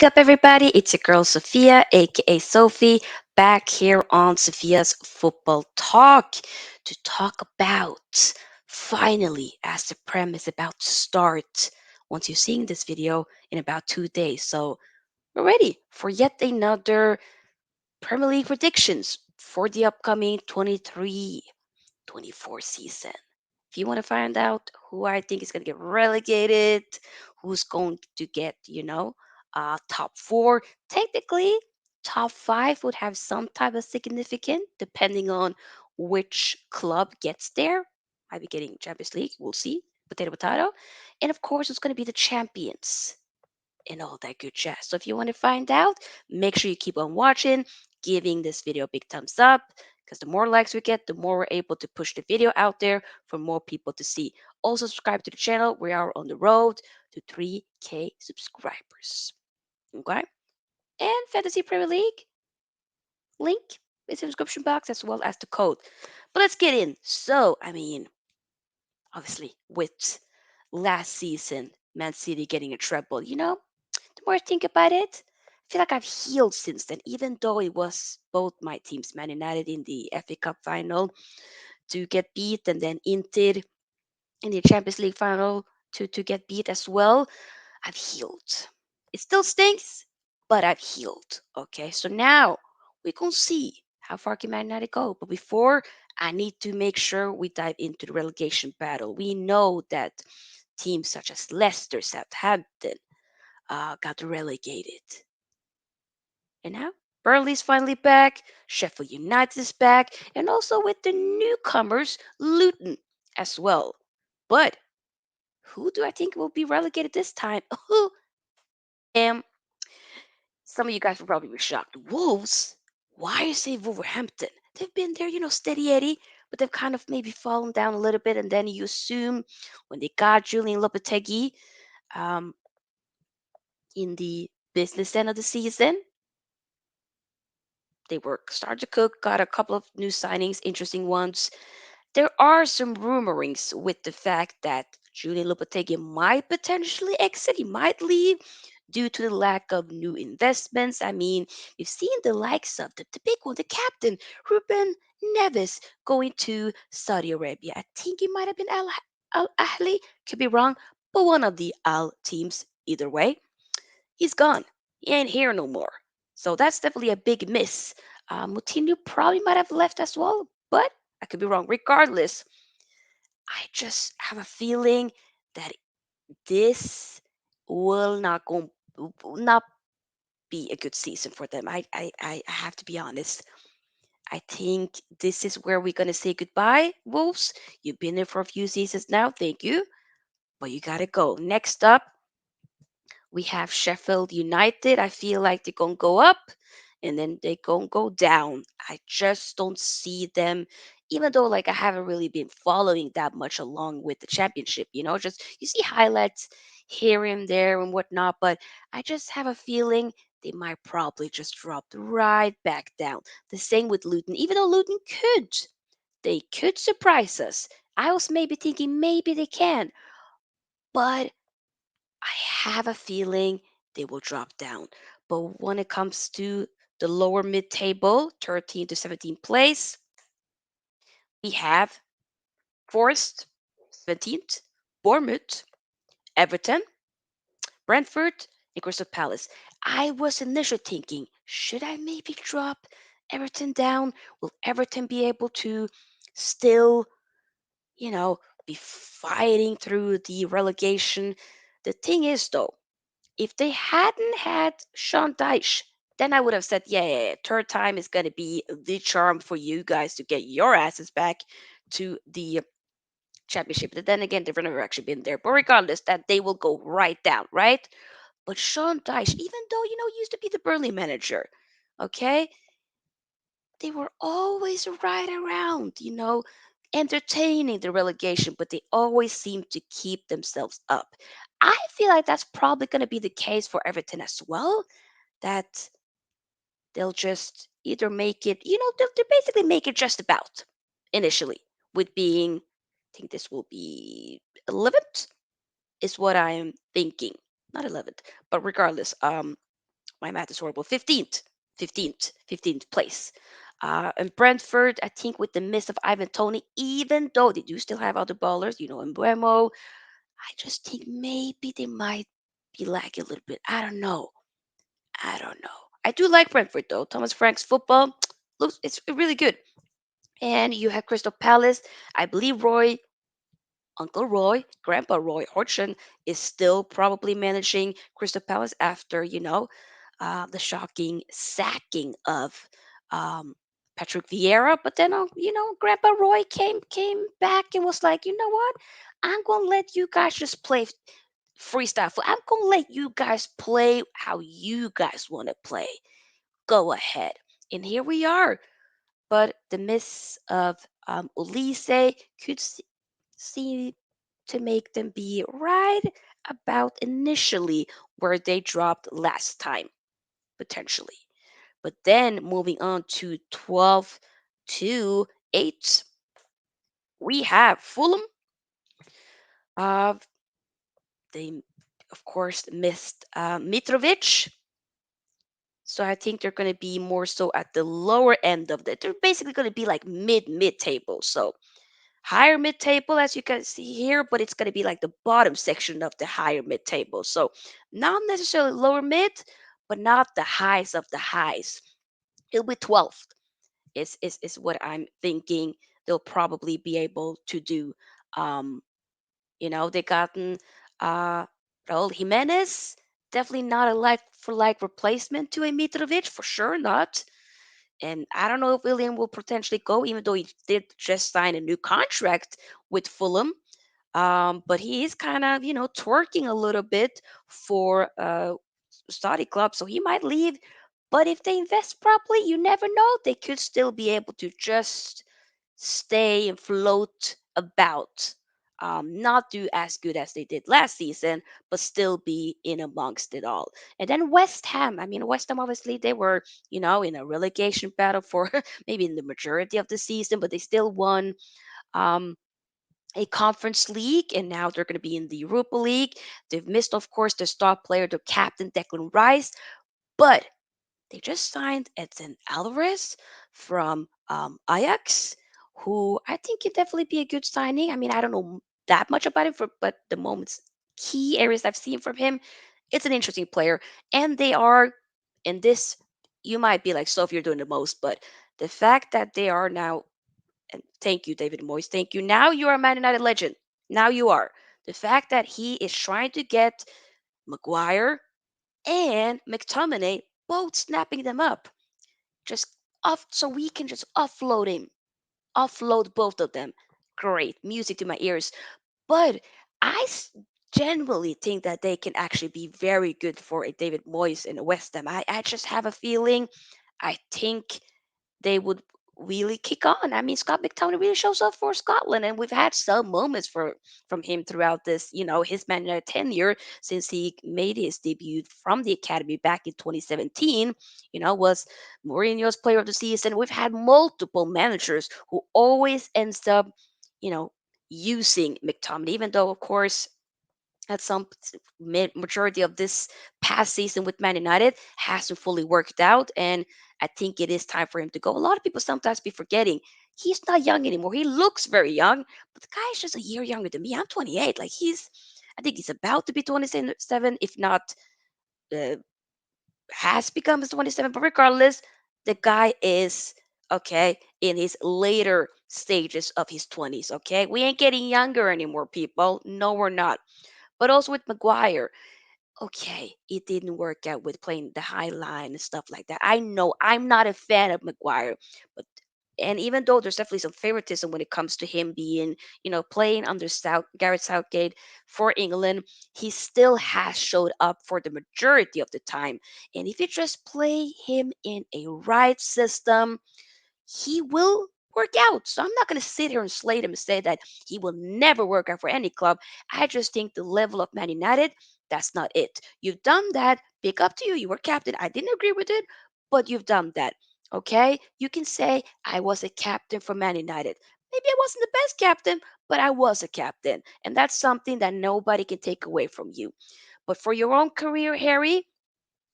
big up, everybody? It's your girl Sofia, aka Sophie, back here on Sophia's Football Talk to talk about finally, as the Prem is about to start. Once you're seeing this video in about 2 days, so we're ready for yet another Premier League predictions for the upcoming 23-24 season. If you want to find out who I think is going to get relegated, who's going to get, top four, technically, top five would have some type of significance depending on which club gets there. Might be getting Champions League, we'll see. Potato, potato. And of course, it's going to be the champions and all that good jazz. So if you want to find out, make sure you keep on watching, giving this video a big thumbs up, because the more likes we get, the more we're able to push the video out there for more people to see. Also, subscribe to the channel. We are on the road to 3K subscribers. Okay? And Fantasy Premier League link is in the description box as well as the code. But let's get in. So, obviously, with last season, Man City getting a treble, the more I think about it, I feel like I've healed since then, even though it was both my teams, Man United in the FA Cup final to get beat, and then Inter in the Champions League final to get beat as well. I've healed. It still stinks, but I've healed. Okay, so now we can see how far can Man United go. But before, I need to make sure we dive into the relegation battle. We know that teams such as Leicester, Southampton, got relegated. And now Burnley's finally back, Sheffield United is back, and also with the newcomers, Luton as well. But who do I think will be relegated this time? Who am some of you guys will probably be shocked. Wolves? Why you say Wolverhampton? They've been there, steady Eddie, but they've kind of maybe fallen down a little bit, and then you assume when they got Julian Lopetegui um, in the business end of the season, they were starting to cook, got a couple of new signings, interesting ones. There are some rumorings with the fact that Julian Lopetegui might potentially exit. He might leave due to the lack of new investments. I mean, we've seen the likes of the big one, the captain, Ruben Neves, going to Saudi Arabia. I think he might have been Al Ahly, could be wrong, but one of the Al teams, either way. He's gone. He ain't here no more. So that's definitely a big miss. Moutinho probably might have left as well, but I could be wrong. Regardless, I just have a feeling that this will not be a good season for them. I have to be honest. I think this is where we're gonna say goodbye, Wolves. You've been there for a few seasons now. Thank you, but you gotta go. Next up, we have Sheffield United. I feel like they're going to go up and then they're going to go down. I just don't see them, even though like I haven't really been following that much along with the championship, just you see highlights here and there and whatnot, but I just have a feeling they might probably just drop right back down. The same with Luton, even though Luton they could surprise us. I was maybe thinking maybe they can, but I have a feeling they will drop down. But when it comes to the lower mid table, 13 to 17th place, we have Forest, 17th, Bournemouth, Everton, Brentford, and Crystal Palace. I was initially thinking, should I maybe drop Everton down? Will Everton be able to still, you know, be fighting through the relegation? The thing is, though, if they hadn't had Sean Dyche, then I would have said, yeah, third time is going to be the charm for you guys to get your asses back to the championship. But then again, they've never actually been there. But regardless, that they will go right down, right? But Sean Dyche, even though, he used to be the Burnley manager, okay, they were always right around, entertaining the relegation, but they always seem to keep themselves up. I feel like that's probably going to be the case for Everton as well, that they'll just either make it, they'll basically make it just about initially, with being, I think this will be 11th, is what I'm thinking. Not 11th, but regardless. My math is horrible. 15th place. And Brentford, I think, with the miss of Ivan Tony, even though they do still have other ballers, Embuemo, I just think maybe they might be lagging a little bit. I don't know. I don't know. I do like Brentford though. Thomas Frank's football looks it's really good. And you have Crystal Palace. I believe Uncle Roy, Grandpa Roy Hodgson is still probably managing Crystal Palace after, the shocking sacking of Patrick Vieira. But then, Grandpa Roy came back and was like, you know what? I'm gonna let you guys just play freestyle. I'm gonna let you guys play how you guys want to play. Go ahead. And here we are. But the miss of Ulisse could see to make them be right about initially where they dropped last time, potentially. But then moving on to 12 to 8, we have Fulham. Uh, they, of course, missed Mitrovic. So I think they're going to be more so at the lower end of that. They're basically going to be like mid table. So higher mid table, as you can see here, but it's going to be like the bottom section of the higher mid table. So not necessarily lower mid, but not the highs of the highs. It'll be 12th is what I'm thinking they'll probably be able to do. Um, they gotten uh, Raul Jimenez, definitely not a like for like replacement to a Mitrovic, for sure not. And I don't know if William will potentially go, even though he did just sign a new contract with Fulham. But he is kind of, twerking a little bit for Saudi club, so he might leave. But if they invest properly, you never know. They could still be able to just stay and float about. Not do as good as they did last season, but still be in amongst it all. And then West Ham. I mean, West Ham obviously they were, in a relegation battle for maybe in the majority of the season, but they still won um, a conference league, and now they're going to be in the Europa League. They've missed, of course, their star player, their captain Declan Rice, but they just signed Edson Alvarez from Ajax, who I think can definitely be a good signing. I mean, I don't know that much about him, but the moments, key areas I've seen from him, it's an interesting player. And they are in this. You might be like, Sophie, you're doing the most, but the fact that they are now, and thank you, David Moyes, thank you. Now you are a Man United legend. Now you are. The fact that he is trying to get Maguire and McTominay both snapping them up just off so we can just offload him, offload both of them. Great music to my ears. But I genuinely think that they can actually be very good for a David Moyes in West Ham. I just have a feeling. I think they would really kick on. I mean, Scott McTominay really shows up for Scotland, and we've had some moments from him throughout this, his Man United tenure since he made his debut from the academy back in 2017. Was Mourinho's Player of the Season. We've had multiple managers who always ends up, you know, using McTominay, even though, of course, at some majority of this past season with Man United hasn't fully worked out, and I think it is time for him to go. A lot of people sometimes be forgetting he's not young anymore. He looks very young, but the guy is just a year younger than me. I'm 28. Like I think he's about to be 27, if not uh, has become 27. But regardless, the guy is okay in his later stages of his 20s. Okay, we ain't getting younger anymore, people. No, we're not. But also with Maguire, okay, it didn't work out with playing the high line and stuff like that. I know I'm not a fan of Maguire, but and even though there's definitely some favoritism when it comes to him being, playing under Gareth Southgate for England, he still has showed up for the majority of the time. And if you just play him in a right system, he will work out. So I'm not going to sit here and slate him and say that he will never work out for any club. I just think the level of Man United, that's not it. You've done that. Big up to you. You were captain. I didn't agree with it, but you've done that. Okay? You can say, I was a captain for Man United. Maybe I wasn't the best captain, but I was a captain. And that's something that nobody can take away from you. But for your own career, Harry,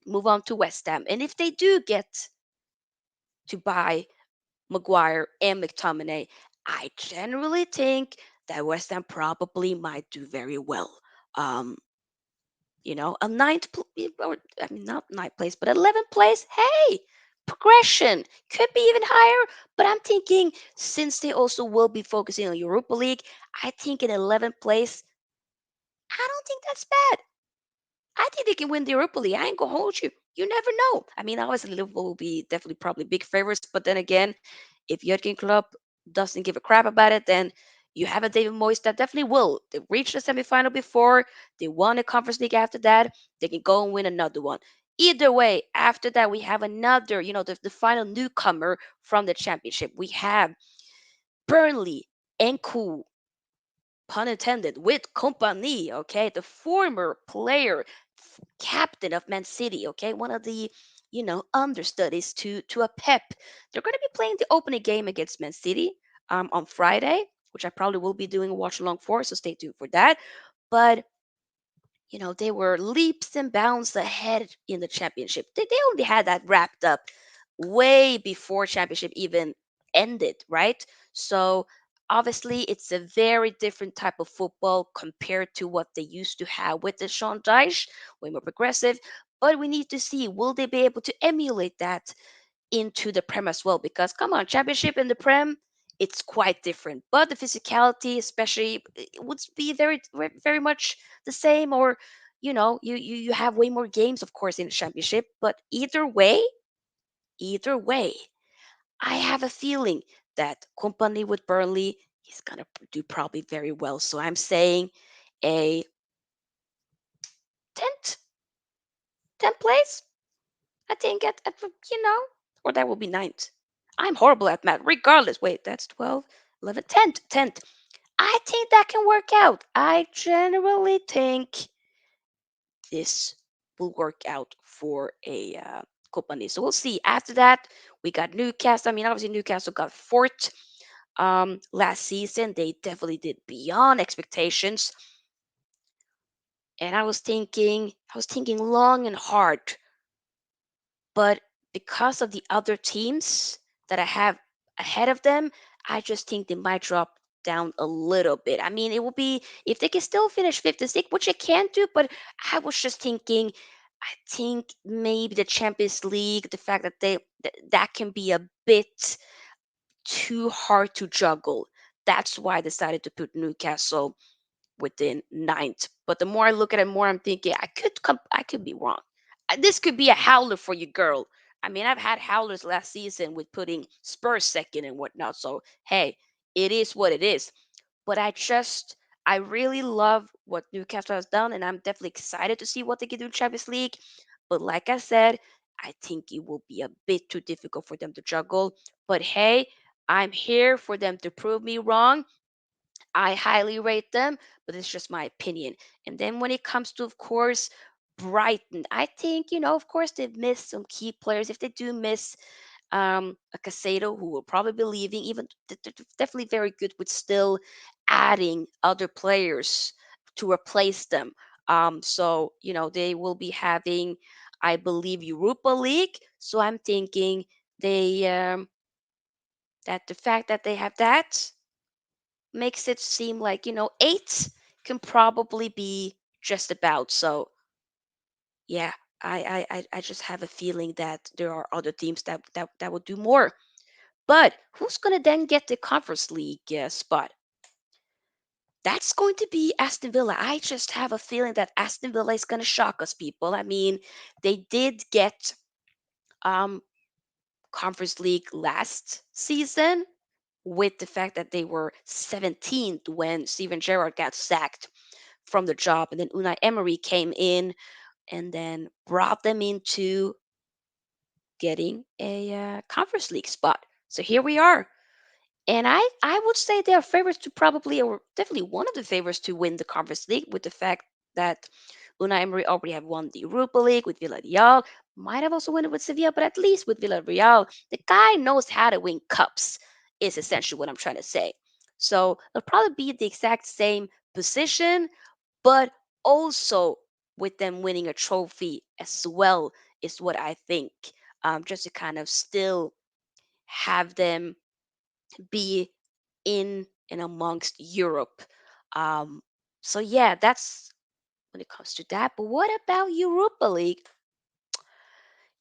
move on to West Ham. And if they do get to buy Maguire and McTominay, I generally think that West Ham probably might do very well. Um, a or I mean not ninth place, but 11th place. Hey, progression could be even higher. But I'm thinking since they also will be focusing on Europa League, I think in 11th place, I don't think that's bad. I think they can win the Europa League. I ain't gonna hold you. You never know. I mean, obviously Liverpool will be definitely probably big favorites, but then again, if Jurgen Klopp doesn't give a crap about it, then you have a David Moyes that definitely will. They reached the semifinal before. They won a Conference League after that. They can go and win another one. Either way, after that, we have another, the final newcomer from the championship. We have Burnley and Cool, pun intended, with company, okay? The former player, captain of Man City, okay? One of the, understudies to a Pep. They're going to be playing the opening game against Man City on Friday, which I probably will be doing a watch along for, so stay tuned for that. But they were leaps and bounds ahead in the championship. They only had that wrapped up way before championship even ended, right? So obviously it's a very different type of football compared to what they used to have with the Sean Dyche, way more progressive. But we need to see, will they be able to emulate that into the Prem as well? Because come on, championship and the Prem, it's quite different. But the physicality, especially, it would be very much the same. Or you have way more games, of course, in the championship. But either way, I have a feeling that Company with Burnley, he's gonna do probably very well. So I'm saying a 10th 10th place. I think or that will be ninth. I'm horrible at math. Regardless, wait, that's 12, 11, 10th. I think that can work out. I generally think this will work out for a company. So we'll see. After that, we got Newcastle. I mean, obviously Newcastle got fourth last season. They definitely did beyond expectations. And I was thinking long and hard, but because of the other teams that I have ahead of them, I just think they might drop down a little bit. I mean, it will be if they can still finish 56, which they can do, but I was just thinking, I think maybe the Champions League, the fact that that can be a bit too hard to juggle. That's why I decided to put Newcastle within ninth. But the more I look at it, more I'm thinking I could be wrong. This could be a howler for you, girl. I mean, I've had howlers last season with putting Spurs second and whatnot. So hey, it is what it is. But I really love what Newcastle has done, and I'm definitely excited to see what they can do in Champions League. But like I said, I think it will be a bit too difficult for them to juggle. But hey, I'm here for them to prove me wrong. I highly rate them, but it's just my opinion. And then when it comes to, of course, Brighton, I think, of course, they've missed some key players. If they do miss a Casado, who will probably be leaving, even they're definitely very good with still adding other players to replace them. So, they will be having, I believe, Europa League. So I'm thinking they that the fact that they have that makes it seem like, eight can probably be just about. So yeah, I just have a feeling that there are other teams that will do more. But who's gonna then get the Conference League spot? That's going to be Aston Villa. I just have a feeling that Aston Villa is gonna shock us, people. I mean, they did get um Conference League last season with the fact that they were 17th when Steven Gerrard got sacked from the job, and then Unai Emery came in and then brought them into getting a Conference League spot. So here we are, and I would say they are favorites to probably, or definitely one of the favorites to win the Conference League, with the fact that Unai Emery already have won the Europa League with Villarreal, might have also won it with Sevilla, but at least with Villarreal, the guy knows how to win cups. Is essentially what I'm trying to say. So they'll probably be the exact same position, but also with them winning a trophy as well is what I think. Just to kind of still have them be in and amongst Europe. Um, so yeah, that's when it comes to that. But what about Europa League?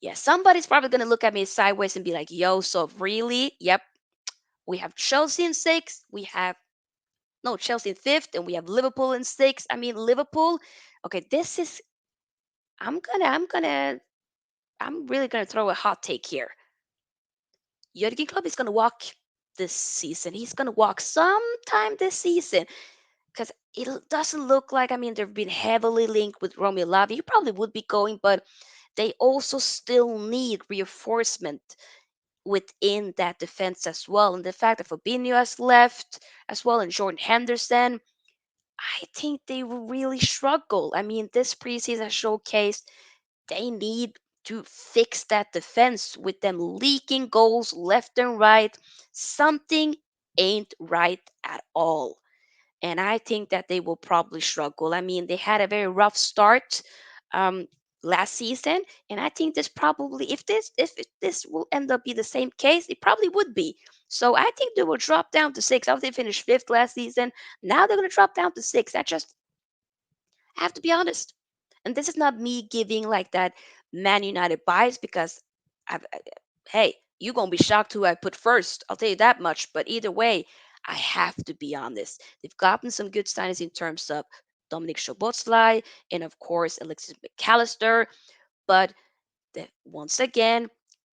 Yeah, somebody's probably gonna look at me sideways and be like, "Yo, so really? Yep, we have Chelsea in six. We have no Chelsea in fifth, and we have Liverpool in six. I mean, Liverpool. Okay, this is. I'm really gonna throw a hot take here. Jurgen Klopp is gonna walk this season. He's gonna walk sometime this season because doesn't look like. I mean, they've been heavily linked with Romeo Lavia. He probably would be going, but they also still need reinforcement within that defense as well. And the fact that Fabinho has left as well and Jordan Henderson, I think they will really struggle. I mean, this preseason showcased they need to fix that defense with them leaking goals left and right. Something ain't right at all. And I think that they will probably struggle. I mean, they had a very rough start um, last season, and I think this probably, if this will end up be the same case, it probably would be. So I think they will drop down to six. After they finished fifth last season, now they're going to drop down to six. I have to be honest. And this is not me giving like that Man United bias because hey, you're gonna be shocked who I put first. I'll tell you that much. But either way, I have to be honest. They've gotten some good signings in terms of Dominic Szoboszlai and of course Alexis McAllister. But once again,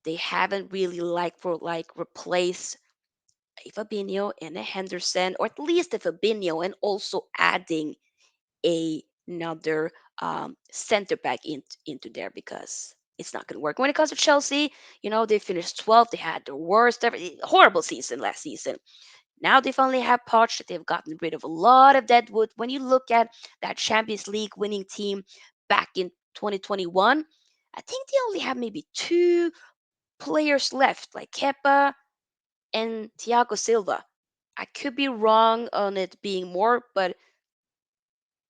they haven't really like replaced a Fabinho and a Henderson, or at least a Fabinho, and also adding another center back into there because it's not going to work. When it comes to Chelsea, they finished 12th. They had the worst ever, horrible season last season. Now they finally have Poch. They've gotten rid of a lot of deadwood. When you look at that Champions League winning team back in 2021, I think they only have maybe two players left, like Kepa and Thiago Silva. I could be wrong on it being more, but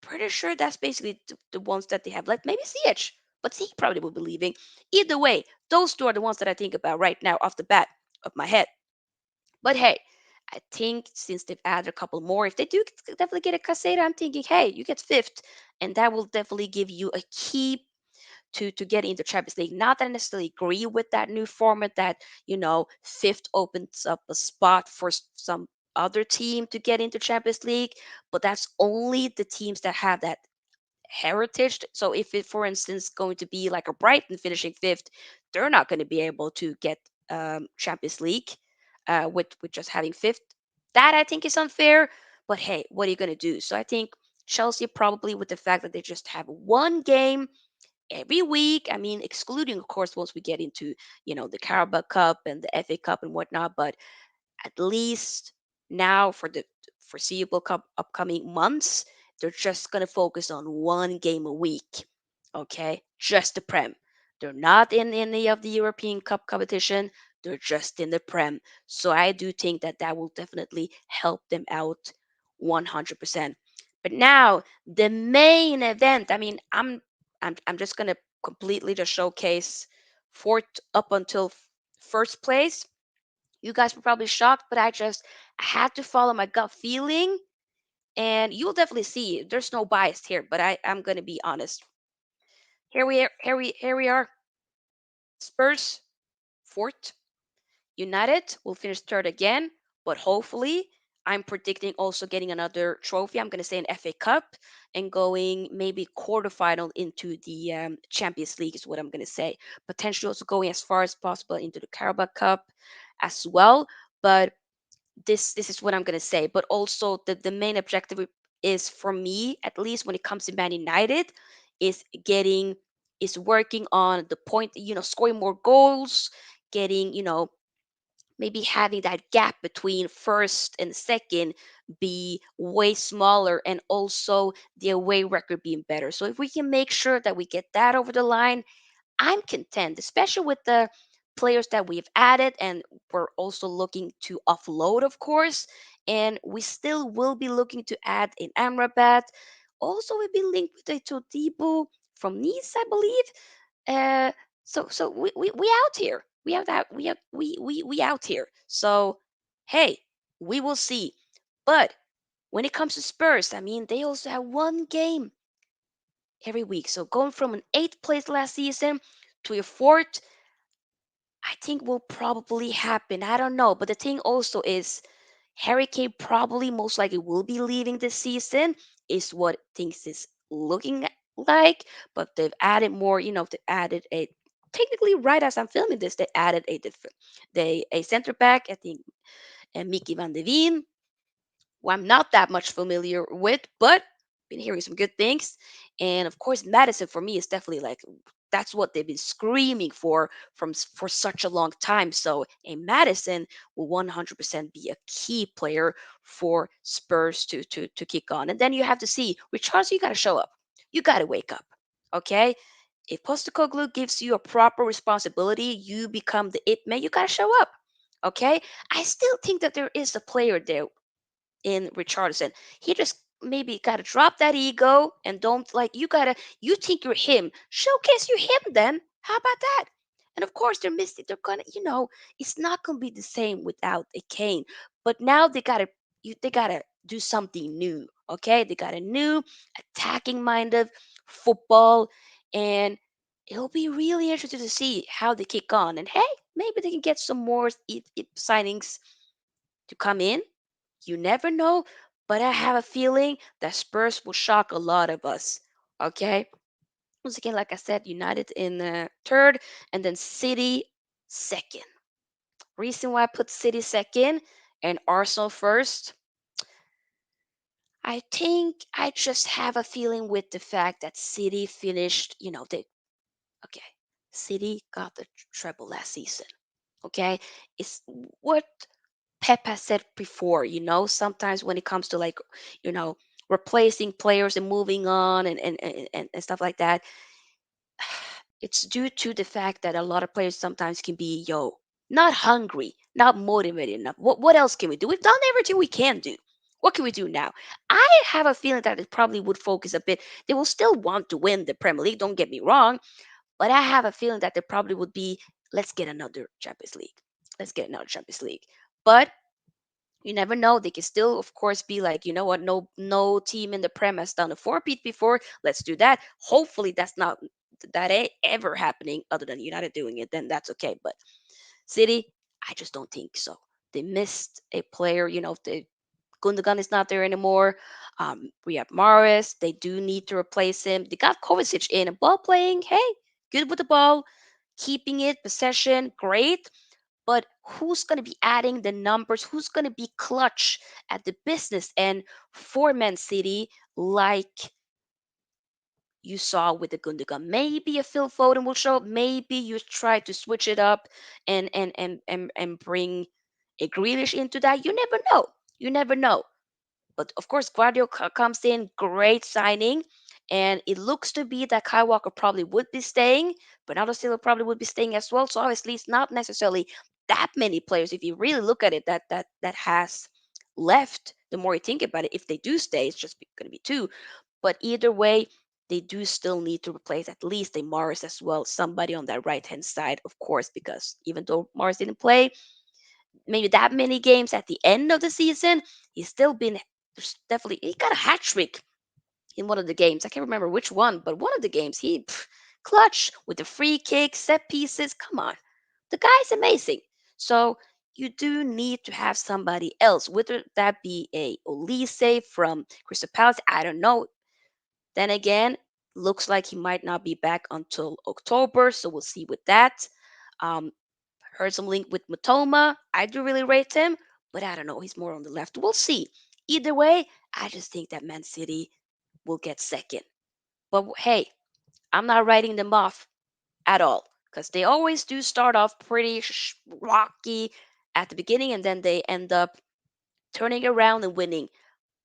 pretty sure that's basically the ones that they have left. Maybe CH, but he probably will be leaving. Either way, those two are the ones that I think about right now off the bat of my head. But hey, I think since they've added a couple more, if they do definitely get a Caseta, I'm thinking, hey, you get fifth, and that will definitely give you a key to get into Champions League. Not that I necessarily agree with that new format that fifth opens up a spot for some other team to get into Champions League, but that's only the teams that have that heritage. So if it, for instance, going to be like a Brighton finishing fifth, they're not going to be able to get Champions League with just having fifth. That I think is unfair. But hey, what are you going to do? So I think Chelsea probably with the fact that they just have one game every week. I mean, excluding of course once we get into the Carabao Cup and the FA Cup and whatnot. But at least now for the foreseeable upcoming months, they're just going to focus on one game a week. Okay, just the Prem. They're not in any of the European Cup competition. They're just in the Prem. So I do think that that will definitely help them out 100%. But now the main event. I mean, I'm just gonna completely just showcase fourth up until first place. You guys were probably shocked, but I had to follow my gut feeling, and you'll definitely see. There's no bias here, but I'm gonna be honest. Here we are. Spurs fourth. United will finish third again, but hopefully, I'm predicting also getting another trophy. I'm going to say an FA Cup and going maybe quarterfinal into the Champions League is what I'm going to say. Potentially also going as far as possible into the Carabao Cup as well. But this is what I'm going to say. But also the main objective is for me, at least when it comes to Man United, is getting is working on the point, scoring more goals, getting, maybe having that gap between first and second be way smaller, and also the away record being better. So if we can make sure that we get that over the line, I'm content, especially with the players that we've added, and we're also looking to offload, of course, and we still will be looking to add in Amrabat. Also, we've been linked with a Todibo from Nice, I believe. So we out here. We have that we out here. So hey, we will see. But when it comes to Spurs, I mean they also have one game every week. So going from an eighth place last season to a fourth, I think will probably happen. I don't know. But the thing also is Harry Kane probably most likely will be leaving this season, is what things is looking like. But they've added more, they added a technically right as I'm filming this, they added a different they a center back, I think, and Mickey Van de Veen, who I'm not that much familiar with, but been hearing some good things. And of course, Madison for me is definitely like that's what they've been screaming for for such a long time. So a Madison will 100% be a key player for Spurs to kick on. And then you have to see with Charles, you got to show up. You got to wake up. Okay. If Postecoglou gives you a proper responsibility, you become the it man. You got to show up. Okay. I still think that there is a player there in Richardson. He just maybe gotta drop that ego and don't like you think you're him. Showcase you him then. How about that? And of course they're missing they're gonna it's not gonna be the same without a Kane. But now they gotta do something new. Okay? They got a new attacking minded football, and it'll be really interesting to see how they kick on. And hey, maybe they can get some more signings to come in. You never know, but I have a feeling that Spurs will shock a lot of us. Okay? Once again, like I said, United in third, and then City second. Reason why I put City second and Arsenal first, I think I just have a feeling with the fact that City finished, they okay. City got the treble last season. Okay? It's what Pep has said before, sometimes when it comes to like, you know, replacing players and moving on and stuff like that, it's due to the fact that a lot of players sometimes can be, not hungry, not motivated enough. What else can we do? We've done everything we can do. What can we do now? I have a feeling that it probably would focus a bit. They will still want to win the Premier League, don't get me wrong, but I have a feeling that they probably would be, let's get another Champions League. Let's get another Champions League. But you never know. They can still, of course, be like, you know what? No team in the Prem has done a four-peat before. Let's do that. Hopefully, that's not that ain't ever happening. Other than United doing it, then that's okay. But City, I just don't think so. They missed a player. If the Gundogan is not there anymore. We have Morris. They do need to replace him. They got Kovacic in and ball playing. Hey, good with the ball, keeping it possession, great, but who's going to be adding the numbers? Who's going to be clutch at the business end for Man City, like you saw with the Gundogan? Maybe a Phil Foden will show up. Maybe you try to switch it up and bring a Grealish into that. You never know. You never know. But of course, Guardiola comes in, great signing, and it looks to be that Kyle Walker probably would be staying. Bernardo Silva probably would be staying as well. So obviously, it's not necessarily that many players. If you really look at it, that has left. The more you think about it, if they do stay, it's just going to be two. But either way, they do still need to replace at least a Morris as well, somebody on that right hand side, of course, because even though Morris didn't play, maybe that many games at the end of the season, he's still been there's definitely he got a hat trick in one of the games. I can't remember which one, but one of the games clutch with the free kick, set pieces. Come on, the guy's amazing. So you do need to have somebody else, whether that be a Olise from Crystal Palace. I don't know. Then again, looks like he might not be back until October, so we'll see with that. Um, Heard some link with Matoma. I do really rate him, but I don't know. He's more on the left. We'll see. Either way, I just think that Man City will get second. But hey, I'm not writing them off at all because they always do start off pretty rocky at the beginning and then they end up turning around and winning.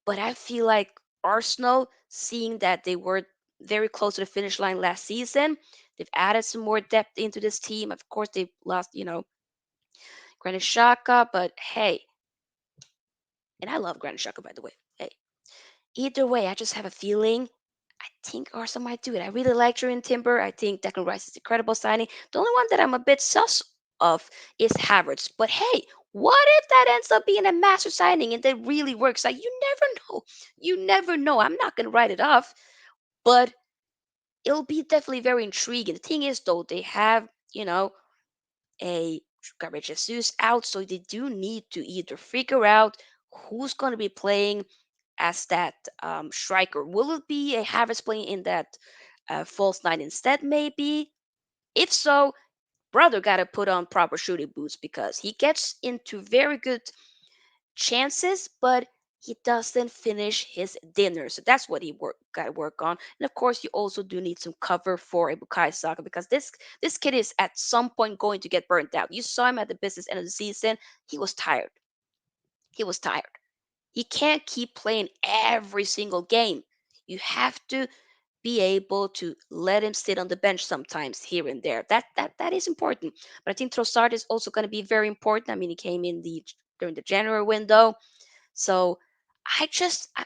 But I feel like Arsenal, seeing that they were very close to the finish line last season, they've added some more depth into this team. Of course, they've lost, Granit Xhaka, but hey, and I love Granit Xhaka, by the way. Hey, either way, I just have a feeling I think Arsenal might do it. I really like Julian Timber. I think Declan Rice is an incredible signing. The only one that I'm a bit sus of is Havertz. But hey, what if that ends up being a master signing and that really works? Like you never know. You never know. I'm not gonna write it off, but it'll be definitely very intriguing. The thing is, though, they have a Gabriel Jesus out, so they do need to either figure out who's going to be playing as that striker. Will it be a Havertz playing in that false nine instead? Maybe. If so, brother got to put on proper shooting boots because he gets into very good chances, but he doesn't finish his dinner. So that's what he got to work on. And of course, you also do need some cover for a Bukayo Saka because this kid is at some point going to get burnt out. You saw him at the business end of the season. He was tired. He was tired. He can't keep playing every single game. You have to be able to let him sit on the bench sometimes here and there. That is important. But I think Trossard is also going to be very important. I mean, he came in the during the January window, so I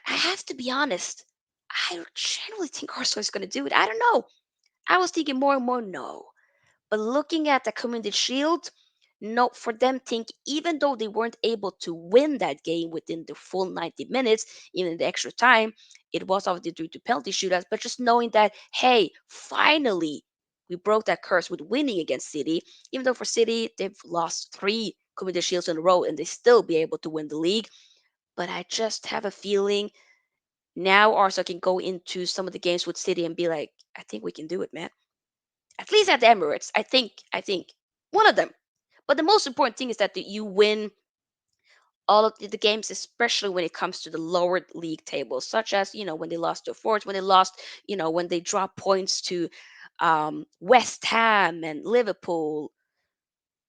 have to be honest. I generally think Arsenal is going to do it. I don't know. I was thinking more and more no. But looking at the Community Shield, no, for them think even though they weren't able to win that game within the full 90 minutes, even in the extra time, it was obviously due to penalty shootouts. But just knowing that, hey, finally we broke that curse with winning against City. Even though for City they've lost 3 Community Shields in a row and they still be able to win the league. But I just have a feeling now Arsenal can go into some of the games with City and be like, I think we can do it, man. At least at the Emirates, I think one of them. But the most important thing is that you win all of the games, especially when it comes to the lower league tables, such as when they lost to Forest, when they lost, when they dropped points to West Ham and Liverpool.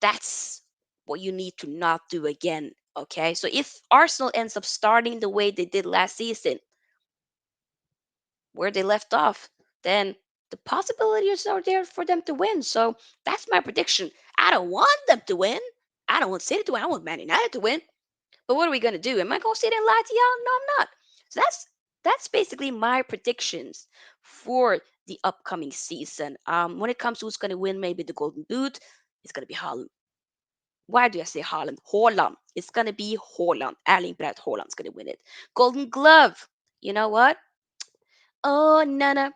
That's what you need to not do again. Okay, so if Arsenal ends up starting the way they did last season, where they left off, then the possibilities are there for them to win. So that's my prediction. I don't want them to win. I don't want City to win. I want Man United to win. But what are we gonna do? Am I gonna sit and lie to y'all? No, I'm not. So that's basically my predictions for the upcoming season. When it comes to who's gonna win, maybe the Golden Boot, it's gonna be Haaland. Why do I say Haaland? Haaland. It's gonna be Haaland. Erling Braut Haaland's gonna win it. Golden Glove. You know what? Oh, Nana,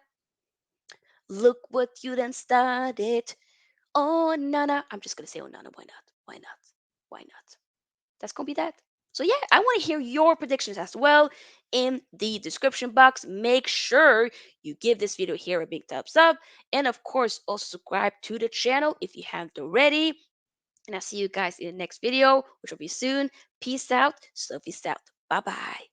look what you done started. Oh, Nana. I'm just gonna say, oh, Nana. Why not? Why not? Why not? That's gonna be that. So yeah, I want to hear your predictions as well in the description box. Make sure you give this video here a big thumbs up, and of course, also subscribe to the channel if you haven't already. And I'll see you guys in the next video, which will be soon. Peace out. Sophie's out. Bye bye.